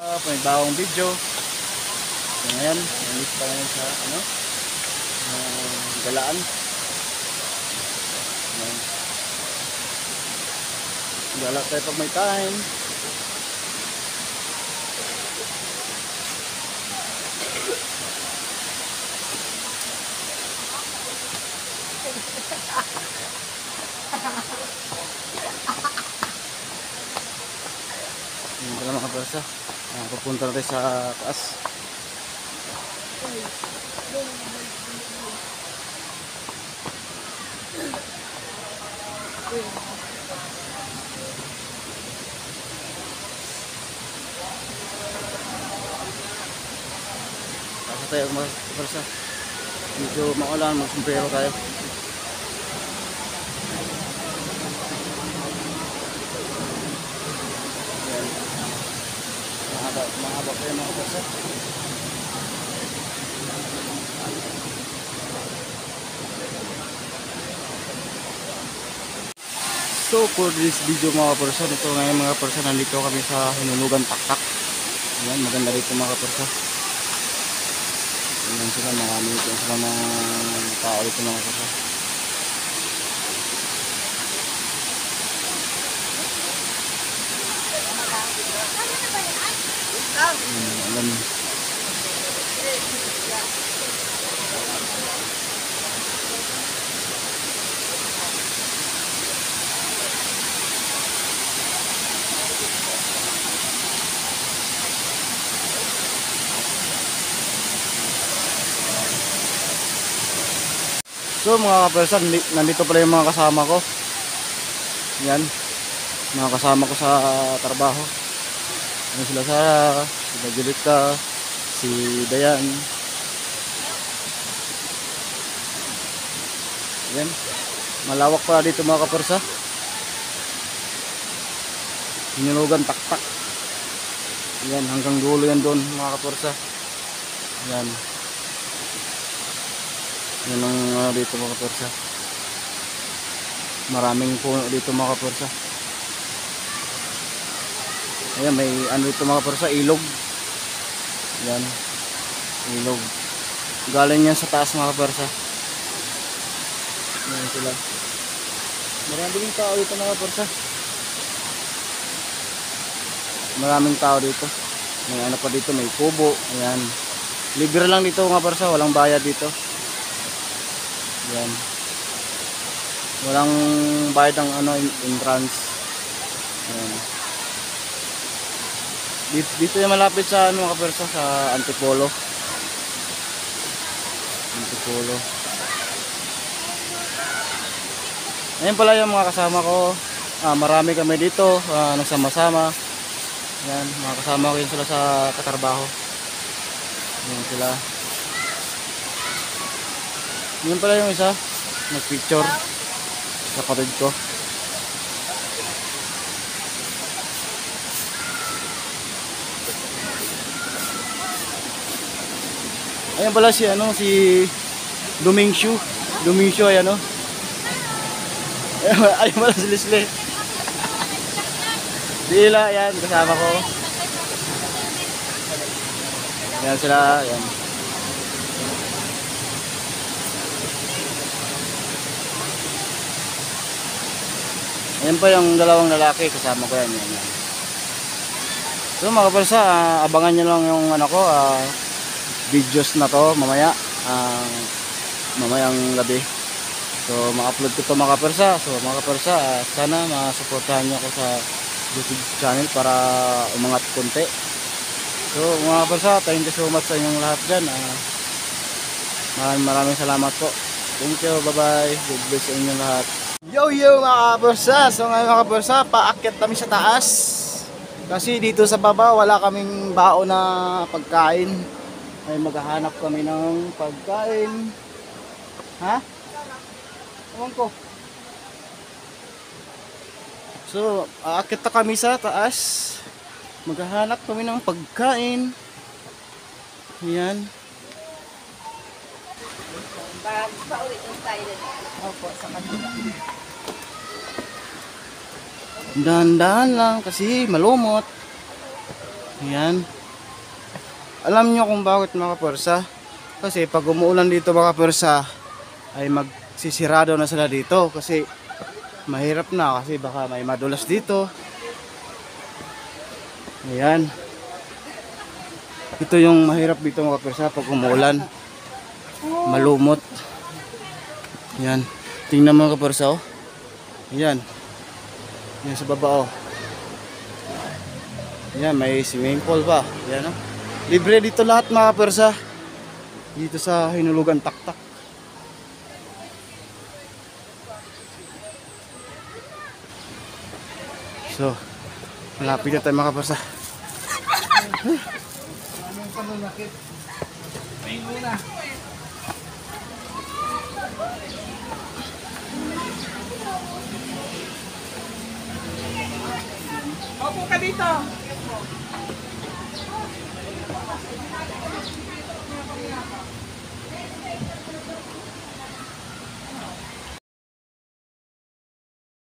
Panibawang video. So, ngayon, nalis pa ngayon sa galaan. Ayan. Gala tayo pag may time. Ayan pala mga persa. Pupunta natin sa taas. Taas tayo mga persa. Medyo maulan, magsumbrero tayo. Ayan. Mahaba kayo mga persa. So for this video mga persa, ito ngayon mga persa, nandito kami sa Hinulugan Taktak. Ayan, maganda dito mga persa. Ayan sila, marami ito sila mga tao dito mga persa. Ayan. So mga kapersan, nandito pala yung mga kasama ko. Yan, mga kasama ko sa trabaho. Ano sila, Sarah, si Julita, si Dayan. Yan, malawak pa dito mga kapersa. Hinulugan Taktak. Yan, hanggang dulo yan doon mga kapersa. Yan. Yan ang dito mga kapersa. Maraming puno dito mga kapersa. Ayan, may ano dito mga kapersa, ilog. Yan, ilog. Galing yan sa taas mga kapersa. Yan sila. Maraming tao dito mga kapersa. Maraming tao dito. May ano pa dito, may kubo. Ayan, libre lang dito mga kapersa, walang bayad dito. Yan. Walang bayad ng entrance. Yan. Dito yung malapit sa mga kapersa, sa Antipolo. Antipolo. Ayun pala yung mga kasama ko. Marami kami dito, nagsama-sama. Yan, mga kasama ko yun sila sa katrabaho. Yan sila. Yun pala yung isa, nag-picture sa kapatid ko. Ayan pala si Domingshu. Domingshu ay ayun pala si Leslie. Dila, yan, kasama ko. Yan sila, yan. Ayan pa yung dalawang lalaki, kasama ko yan. So mga kapersa, abangan nyo lang yung videos na to mamaya, mamayang gabi. So ma-upload ko to mga kapersa. So mga kapersa, sana masuportahan nyo ako sa YouTube channel para umangat konti. So mga kapersa, thank you so much sa inyong lahat dyan. Maraming salamat po. Thank you, bye bye. God bless sa inyong lahat. Yo mga kapersa, so ngayon mga kapersa, paakyat kami sa taas kasi dito sa baba wala kaming baon na pagkain. Ay maghahanap kami ng pagkain. Ha? Ewan ko. So aakyat na kami sa taas, maghahanap kami ng pagkain. Yan. Pauwi yung tayo din. Opo, sa kanila. Dahan-dahan lang kasi malumot. Ayan. Alam nyo kung bakit mga kapersa? Kasi pag umuulan dito mga kapersa, ay magsisirado na sila dito. Kasi mahirap na, kasi baka may madulas dito. Ayan. Ito yung mahirap dito mga kapersa pag umuulan. Malumot. Ayan. Tingnan mga kapersa, oh. Ayan. Ayan sa baba, oh. Ayan, may swimming pool pa. Ayan, oh. Libre dito lahat mga kapersa. Dito sa Hinulugan Taktak. So, malapit na tayo mga kapersa. Opo ka dito.